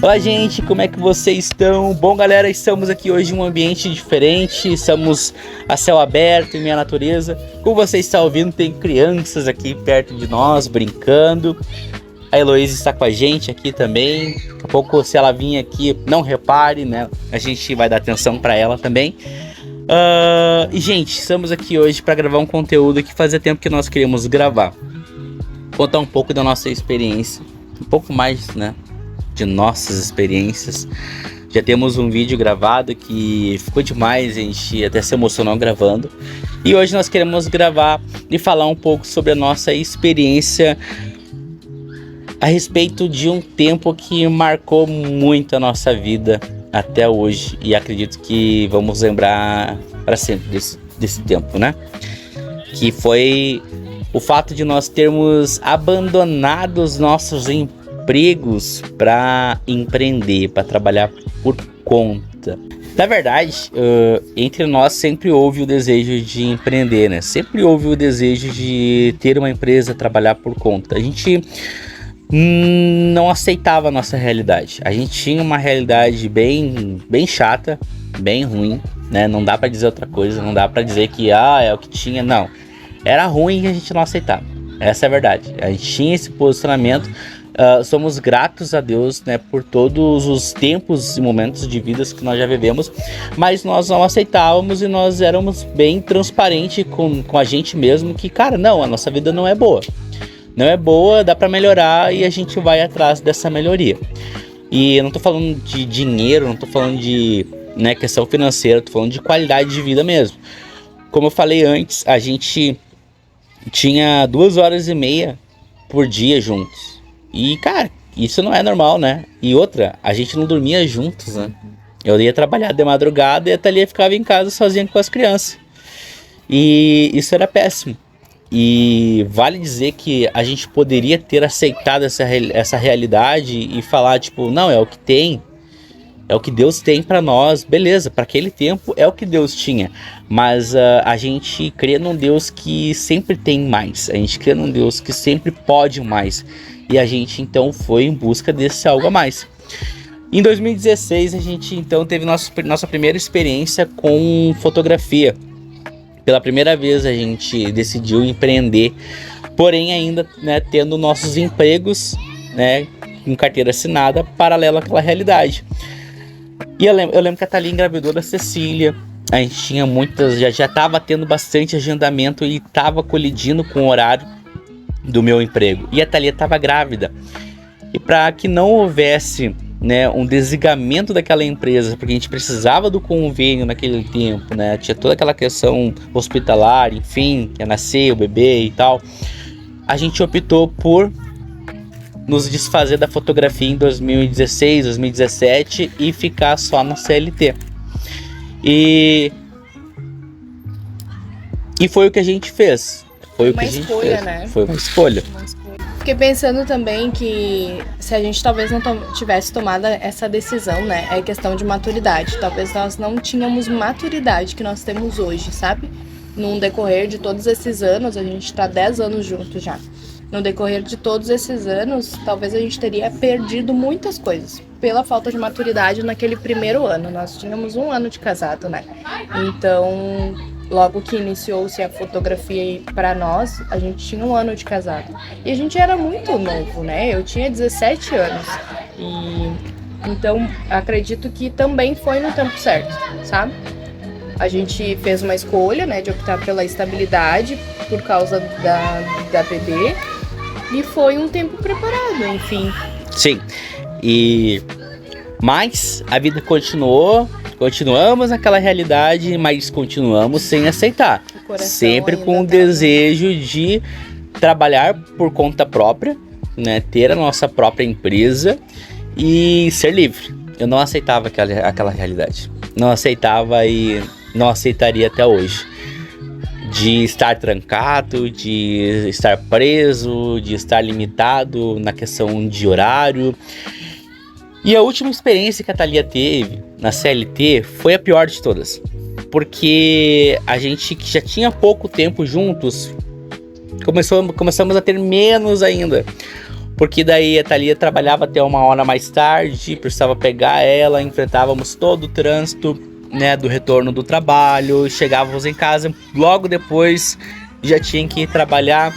Olá, gente, como é que vocês estão? Bom, galera, estamos aqui hoje em um ambiente diferente, estamos a céu aberto, em meia natureza. Como você está ouvindo, tem crianças aqui perto de nós, brincando. A Heloísa está com a gente aqui também. Daqui a pouco, se ela vir aqui, não repare, né? A gente vai dar atenção para ela também. E, gente, estamos aqui hoje para gravar um conteúdo que fazia tempo que nós queríamos gravar. Contar um pouco da nossa experiência, um pouco mais, né, de nossas experiências. Já temos um vídeo gravado que ficou demais, a gente até se emocionou gravando. E hoje nós queremos gravar e falar um pouco sobre a nossa experiência a respeito de um tempo que marcou muito a nossa vida até hoje. E acredito que vamos lembrar para sempre desse tempo, né? Que foi o fato de nós termos abandonado os nossos empregos para empreender, para trabalhar por conta. Na verdade, entre nós sempre houve o desejo de empreender, né? Sempre houve o desejo de ter uma empresa, trabalhar por conta. A gente não aceitava a nossa realidade. A gente tinha uma realidade bem chata, bem ruim, né? Não dá para dizer outra coisa, não dá para dizer que é o que tinha, não. Era ruim e a gente não aceitava. Essa é a verdade. A gente tinha esse posicionamento. Somos gratos a Deus, né, por todos os tempos e momentos de vidas que nós já vivemos, mas nós não aceitávamos e nós éramos bem transparentes com a gente mesmo que, cara, não, a nossa vida não é boa. Não é boa, dá para melhorar e a gente vai atrás dessa melhoria. E eu não tô falando de dinheiro, não tô falando de, né, questão financeira, tô falando de qualidade de vida mesmo. Como eu falei antes, a gente tinha 2h30 por dia juntos. E, cara, isso não é normal, né? E outra, a gente não dormia juntos, né? Eu ia trabalhar de madrugada e a Thalia ficava em casa sozinha com as crianças. E isso era péssimo. E vale dizer que a gente poderia ter aceitado essa realidade e falar, tipo, não, é o que tem. É o que Deus tem para nós, beleza, para aquele tempo é o que Deus tinha. Mas a gente crê num Deus que sempre tem mais. A gente crê num Deus que sempre pode mais. E a gente então foi em busca desse algo a mais. Em 2016 a gente então teve nossa primeira experiência com fotografia. Pela primeira vez a gente decidiu empreender, porém ainda, né, tendo nossos empregos, né, com carteira assinada, paralelo àquela realidade. E eu lembro que a Thalia engravidou da Cecília. A gente tinha muitas, já estava tendo bastante agendamento e estava colidindo com o horário do meu emprego. E a Thalia estava grávida. E para que não houvesse, né, um desligamento daquela empresa, porque a gente precisava do convênio naquele tempo, né? Tinha toda aquela questão hospitalar, enfim, ia nascer o bebê e tal. A gente optou por nos desfazer da fotografia em 2016, 2017 e ficar só na CLT. E foi o que a gente fez. Foi uma escolha, né? Foi uma escolha. Fiquei pensando também que se a gente talvez não tivesse tomado essa decisão, né? É questão de maturidade. Talvez nós não tínhamos maturidade que nós temos hoje, sabe? No decorrer de todos esses anos, a gente tá 10 anos juntos já. No decorrer de todos esses anos, talvez a gente teria perdido muitas coisas pela falta de maturidade naquele primeiro ano. Nós tínhamos 1 ano de casado, né? Então, logo que iniciou-se a fotografia para nós, a gente tinha 1 ano de casado. E a gente era muito novo, né? Eu tinha 17 anos. E então, acredito que também foi no tempo certo, sabe? A gente fez uma escolha, né, de optar pela estabilidade por causa da bebê. E foi um tempo preparado, enfim. Sim, mas a vida continuamos naquela realidade, mas continuamos sem aceitar. Sempre com o desejo de trabalhar por conta própria, né, ter a nossa própria empresa e ser livre. Eu não aceitava aquela realidade. Não aceitava e não aceitaria até hoje. De estar trancado, de estar preso, de estar limitado na questão de horário. E a última experiência que a Thalia teve na CLT foi a pior de todas. Porque a gente que já tinha pouco tempo juntos, começamos a ter menos ainda. porque daí a Thalia trabalhava até 1 hora mais tarde, precisava pegar ela, enfrentávamos todo o trânsito, né, do retorno do trabalho, chegávamos em casa, logo depois já tinha que ir trabalhar.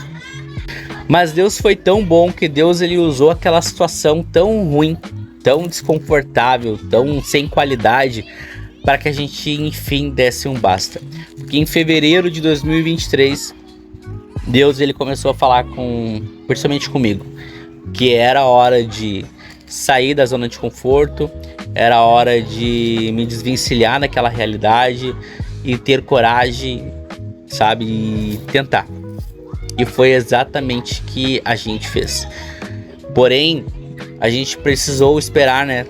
Mas Deus foi tão bom que Deus ele usou aquela situação tão ruim, tão desconfortável, tão sem qualidade, para que a gente enfim desse um basta. Porque em fevereiro de 2023, Deus ele começou a falar principalmente comigo, que era hora de sair da zona de conforto, era hora de me desvencilhar daquela realidade e ter coragem, sabe, e tentar. E foi exatamente o que a gente fez. Porém, a gente precisou esperar, né,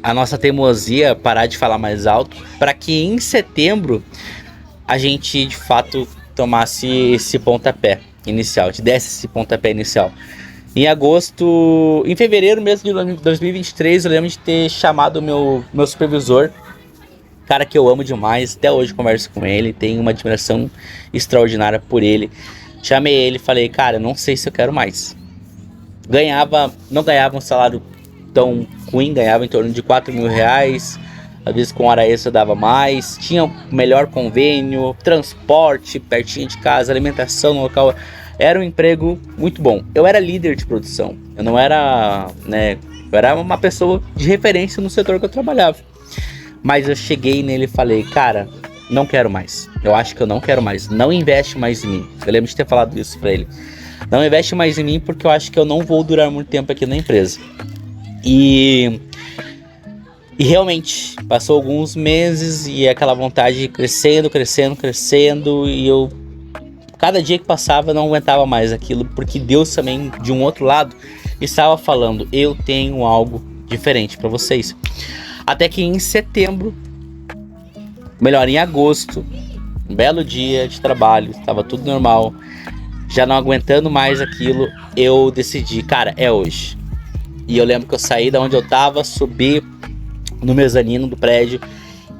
a nossa teimosia parar de falar mais alto, para que em setembro a gente de fato tomasse esse pontapé inicial, te desse esse pontapé inicial. Em fevereiro mesmo de 2023, eu lembro de ter chamado o meu supervisor, cara que eu amo demais, até hoje converso com ele, tenho uma admiração extraordinária por ele. Chamei ele e falei, cara, eu não sei se eu quero mais. Não ganhava um salário tão ruim, ganhava em torno de 4 mil reais, às vezes com hora extra dava mais, tinha o melhor convênio, transporte pertinho de casa, alimentação no local, era um emprego muito bom. Eu era líder de produção, eu não era, né, eu era uma pessoa de referência no setor que eu trabalhava. Mas eu cheguei nele e falei, cara, não quero mais. Eu acho que eu não quero mais. Não investe mais em mim. Eu lembro de ter falado isso pra ele. Não investe mais em mim porque eu acho que eu não vou durar muito tempo aqui na empresa. E realmente, passou alguns meses e aquela vontade crescendo. E eu, cada dia que passava, não aguentava mais aquilo. Porque Deus também, de um outro lado, estava falando, eu tenho algo diferente pra vocês. Até que em setembro, melhor, em agosto, um belo dia de trabalho, estava tudo normal, já não aguentando mais aquilo, eu decidi, cara, é hoje. E eu lembro que eu saí da onde eu tava, subi no mezanino do prédio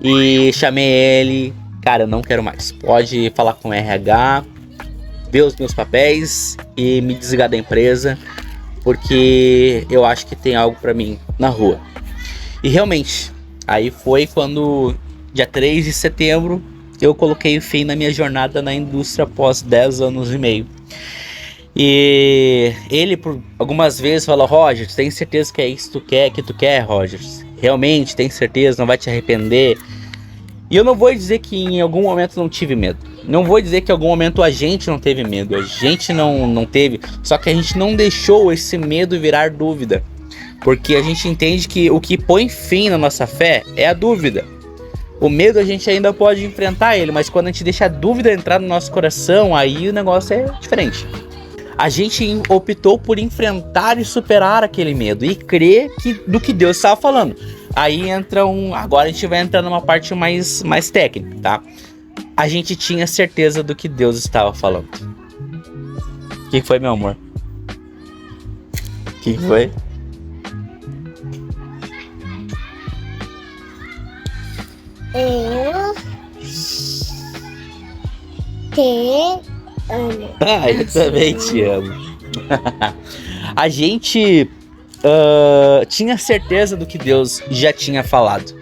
e chamei ele, cara, eu não quero mais, pode falar com o RH, ver os meus papéis e me desligar da empresa, porque eu acho que tem algo pra mim na rua. E realmente, aí foi quando, dia 3 de setembro, eu coloquei o fim na minha jornada na indústria após 10 anos e meio. E ele, por algumas vezes, falou, Roger, tu tem certeza que é isso que tu quer, Roger? Realmente, tem certeza, não vai te arrepender? E eu não vou dizer que em algum momento não tive medo. Não vou dizer que em algum momento a gente não teve medo. A gente não teve, só que a gente não deixou esse medo virar dúvida. Porque a gente entende que o que põe fim na nossa fé é a dúvida. O medo a gente ainda pode enfrentar ele, mas quando a gente deixa a dúvida entrar no nosso coração, aí o negócio é diferente. A gente optou por enfrentar e superar aquele medo e crer do que Deus estava falando. Aí agora a gente vai entrar numa parte mais técnica, tá? A gente tinha certeza do que Deus estava falando. O que foi, meu amor? O que foi? Eu te amo. Eu também te amo. A gente tinha certeza do que Deus já tinha falado.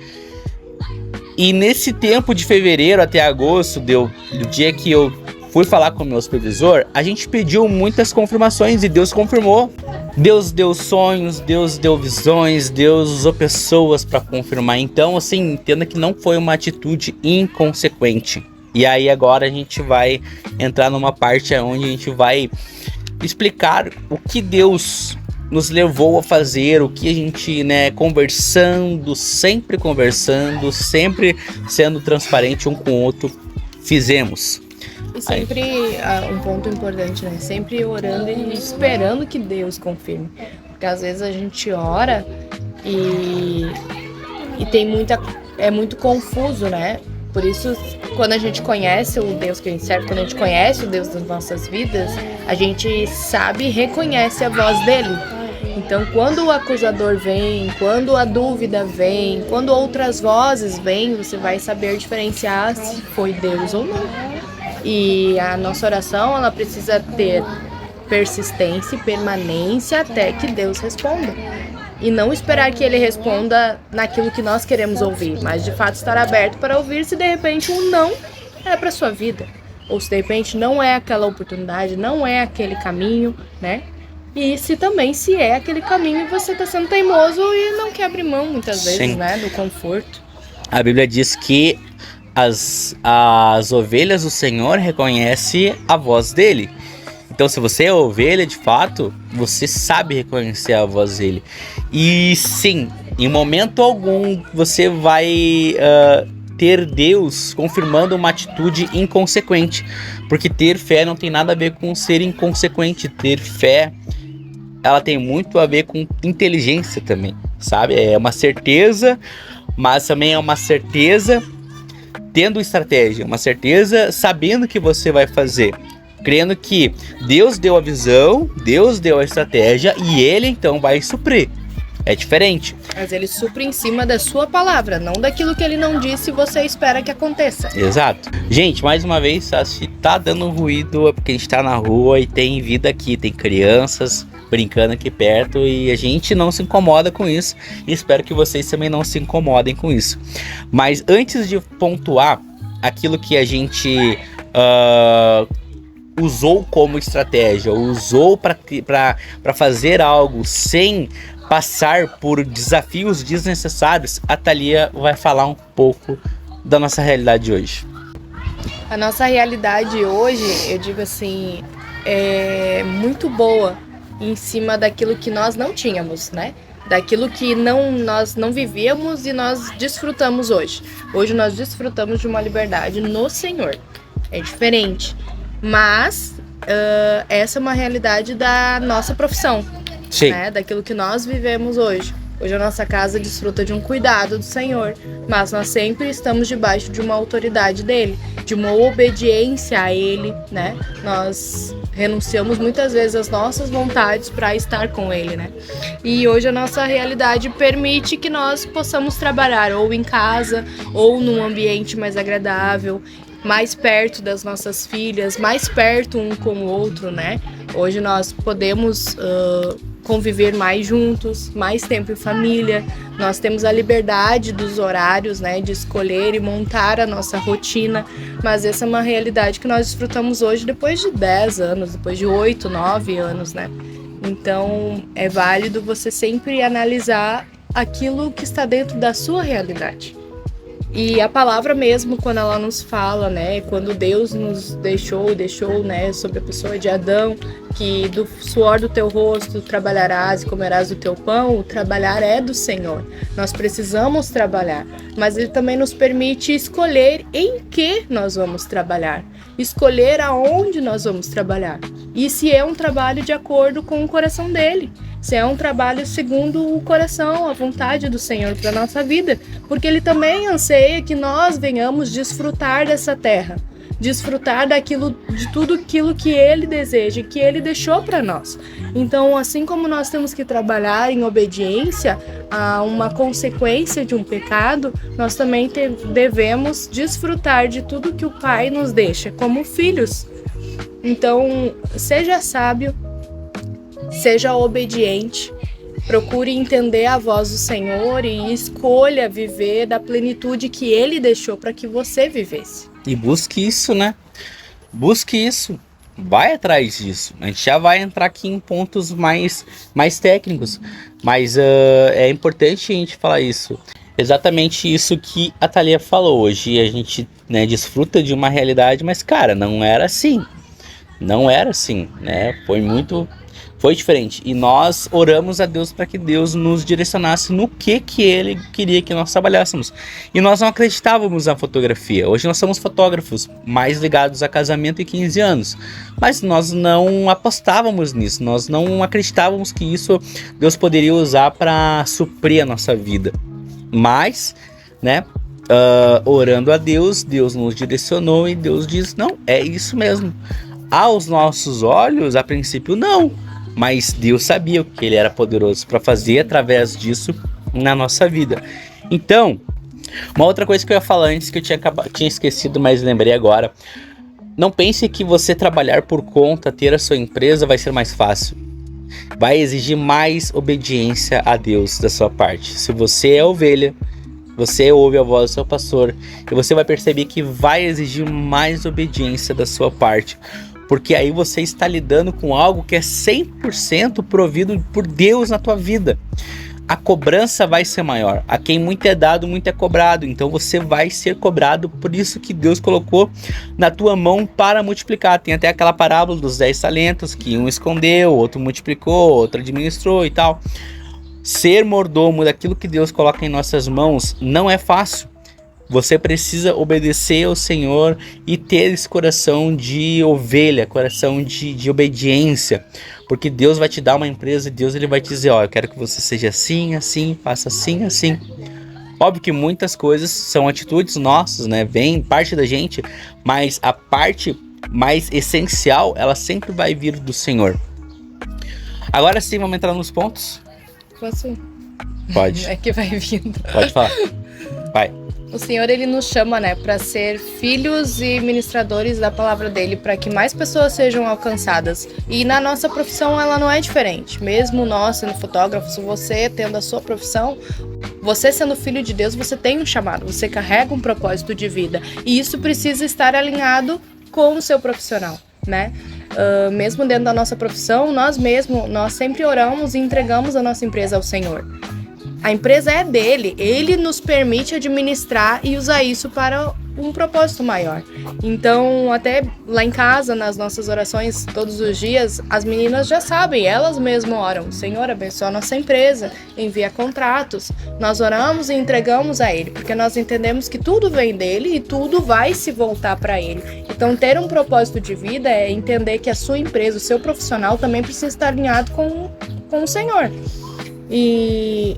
E nesse tempo de fevereiro até agosto, do dia que eu fui falar com o meu supervisor, a gente pediu muitas confirmações e Deus confirmou. Deus deu sonhos, Deus deu visões, Deus usou pessoas para confirmar. Então, assim, entenda que não foi uma atitude inconsequente. E aí agora a gente vai entrar numa parte onde a gente vai explicar o que Deus nos levou a fazer, o que a gente, né, conversando, sempre sendo transparente um com o outro, fizemos. E sempre, um ponto importante, né? Sempre orando e esperando que Deus confirme. Porque às vezes a gente ora e tem é muito confuso, né? Por isso, quando a gente conhece o Deus que a gente serve, quando a gente conhece o Deus das nossas vidas, a gente sabe e reconhece a voz dele. Então, quando o acusador vem, quando a dúvida vem, quando outras vozes vêm, você vai saber diferenciar se foi Deus ou não. E a nossa oração, ela precisa ter persistência e permanência até que Deus responda. E não esperar que ele responda naquilo que nós queremos ouvir, mas de fato estar aberto para ouvir se de repente um não é para sua vida. Ou se de repente não é aquela oportunidade, não é aquele caminho, né? E se é aquele caminho e você está sendo teimoso e não quer abrir mão muitas vezes, né? Do conforto. A Bíblia diz que as ovelhas do Senhor reconhecem a voz dele. Então, se você é ovelha, de fato, você sabe reconhecer a voz dele. E sim, em momento algum, você vai ter Deus confirmando uma atitude inconsequente. Porque ter fé não tem nada a ver com ser inconsequente. Ter fé, ela tem muito a ver com inteligência também, sabe? É uma certeza, mas também é uma certeza tendo estratégia. Uma certeza sabendo o que você vai fazer. Crendo que Deus deu a visão, Deus deu a estratégia e Ele então vai suprir. É diferente. Mas Ele supre em cima da sua palavra, não daquilo que Ele não disse e você espera que aconteça. Exato. Gente, mais uma vez, se tá dando ruído é porque a gente tá na rua e tem vida aqui, tem crianças brincando aqui perto e a gente não se incomoda com isso. E espero que vocês também não se incomodem com isso. Mas antes de pontuar aquilo que a gente usou como estratégia, usou para fazer algo sem passar por desafios desnecessários, a Thalia vai falar um pouco da nossa realidade hoje. A nossa realidade hoje, eu digo assim, é muito boa em cima daquilo que nós não tínhamos, né? Daquilo que nós não vivíamos e nós desfrutamos hoje. Hoje nós desfrutamos de uma liberdade no Senhor. É diferente. Mas essa é uma realidade da nossa profissão, né? Daquilo que nós vivemos hoje. Hoje a nossa casa desfruta de um cuidado do Senhor, mas nós sempre estamos debaixo de uma autoridade dele, de uma obediência a ele, né? Nós renunciamos muitas vezes às nossas vontades para estar com ele, né? E hoje a nossa realidade permite que nós possamos trabalhar ou em casa ou num ambiente mais agradável, mais perto das nossas filhas, mais perto um com o outro, né? Hoje nós podemos conviver mais juntos, mais tempo em família. Nós temos a liberdade dos horários, né? De escolher e montar a nossa rotina. Mas essa é uma realidade que nós desfrutamos hoje depois de 10 anos, depois de 8, 9 anos, né? Então é válido você sempre analisar aquilo que está dentro da sua realidade. E a palavra mesmo, quando ela nos fala, né, quando Deus nos deixou, né, sobre a pessoa de Adão, que do suor do teu rosto trabalharás e comerás o teu pão, o trabalhar é do Senhor. Nós precisamos trabalhar, mas Ele também nos permite escolher em que nós vamos trabalhar, escolher aonde nós vamos trabalhar. E se é um trabalho de acordo com o coração dele. Se é um trabalho segundo o coração, a vontade do Senhor para a nossa vida. Porque Ele também anseia que nós venhamos desfrutar dessa terra. Desfrutar de tudo aquilo que Ele deseja, que Ele deixou para nós. Então, assim como nós temos que trabalhar em obediência a uma consequência de um pecado, nós também devemos desfrutar de tudo que o Pai nos deixa como filhos. Então, seja sábio, seja obediente, procure entender a voz do Senhor e escolha viver da plenitude que Ele deixou para que você vivesse. E busque isso, né? Busque isso. Vai atrás disso. A gente já vai entrar aqui em pontos mais técnicos. Mas é importante a gente falar isso. Exatamente isso que a Thalia falou. Hoje a gente, né, desfruta de uma realidade, mas, cara, não era assim. Não era assim, né? Foi diferente. E nós oramos a Deus para que Deus nos direcionasse no que Ele queria que nós trabalhássemos. E nós não acreditávamos na fotografia. Hoje nós somos fotógrafos mais ligados a casamento e 15 anos. Mas nós não apostávamos nisso. Nós não acreditávamos que isso Deus poderia usar para suprir a nossa vida. Mas, né? Orando a Deus, Deus nos direcionou e Deus diz, não, é isso mesmo. Aos nossos olhos, a princípio, não. Mas Deus sabia o que Ele era poderoso para fazer através disso na nossa vida. Então, uma outra coisa que eu ia falar antes, que eu tinha esquecido, mas lembrei agora. Não pense que você trabalhar por conta, ter a sua empresa vai ser mais fácil. Vai exigir mais obediência a Deus da sua parte. Se você é ovelha, você ouve a voz do seu pastor, e você vai perceber que vai exigir mais obediência da sua parte. Porque aí você está lidando com algo que é 100% provido por Deus na tua vida. A cobrança vai ser maior. A quem muito é dado, muito é cobrado. Então você vai ser cobrado. Por isso que Deus colocou na tua mão para multiplicar. Tem até aquela parábola dos 10 talentos, que um escondeu, outro multiplicou, outro administrou e tal. Ser mordomo daquilo que Deus coloca em nossas mãos não é fácil. Você precisa obedecer ao Senhor e ter esse coração de ovelha, coração de obediência. Porque Deus vai te dar uma empresa e Deus ele vai te dizer, ó, eu quero que você seja assim, assim, faça assim, assim. Óbvio que muitas coisas são atitudes nossas, né? Vem parte da gente, mas a parte mais essencial, ela sempre vai vir do Senhor. Agora sim, vamos entrar nos pontos? Posso? Pode. É que vai vindo. Pode falar. Vai. O Senhor, ele nos chama, né, para ser filhos e ministradores da palavra dele, para que mais pessoas sejam alcançadas. E na nossa profissão, ela não é diferente. Mesmo nós sendo fotógrafos, você tendo a sua profissão, você sendo filho de Deus, você tem um chamado, você carrega um propósito de vida. E isso precisa estar alinhado com o seu profissional, né? Mesmo dentro da nossa profissão, nós sempre oramos e entregamos a nossa empresa ao Senhor. A empresa é dele, ele nos permite administrar e usar isso para um propósito maior. Então, até lá em casa, nas nossas orações todos os dias, as meninas já sabem, elas mesmas oram. Senhor, abençoa a nossa empresa, envia contratos. Nós oramos e entregamos a ele, porque nós entendemos que tudo vem dele e tudo vai se voltar para ele. Então, ter um propósito de vida é entender que a sua empresa, o seu profissional também precisa estar alinhado com o Senhor. E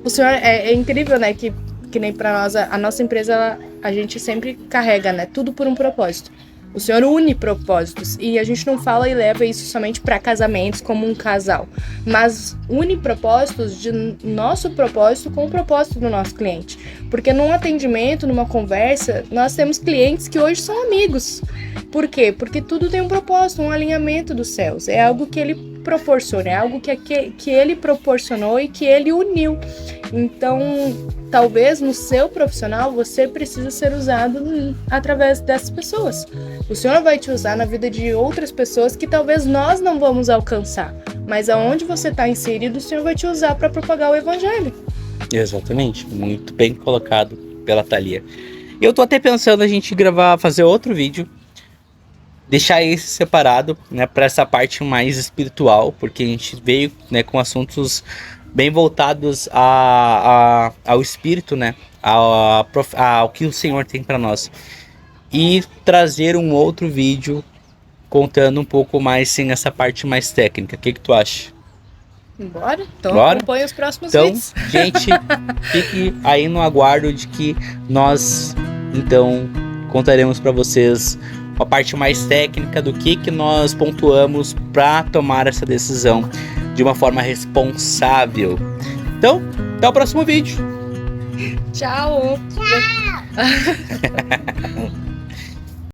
o Senhor é incrível, né? Que nem para nós, a nossa empresa, a gente sempre carrega, né? Tudo por um propósito. O Senhor une propósitos. E a gente não fala e leva isso somente para casamentos, como um casal. Mas une propósitos de nosso propósito com o propósito do nosso cliente. Porque num atendimento, numa conversa, nós temos clientes que hoje são amigos. Por quê? Porque tudo tem um propósito, um alinhamento dos céus. É algo que ele proporciona, é algo que ele proporcionou e que ele uniu. Então, talvez no seu profissional você precisa ser usado através dessas pessoas. O Senhor vai te usar na vida de outras pessoas que talvez nós não vamos alcançar, mas aonde você está inserido, o Senhor vai te usar para propagar o Evangelho. Exatamente, muito bem colocado pela Thalia. Eu tô até pensando a gente fazer outro vídeo, deixar esse separado, né, para essa parte mais espiritual, porque a gente veio, né, com assuntos bem voltados ao espírito, né, ao que o Senhor tem para nós, e trazer um outro vídeo contando um pouco mais, sim, essa parte mais técnica. O que tu acha? Bora? Então Bora? acompanha os próximos Então, vídeos. gente, fique aí no aguardo de que nós, então, contaremos para vocês a parte mais técnica do que nós pontuamos para tomar essa decisão de uma forma responsável. Então, até o próximo vídeo. Tchau! Tchau!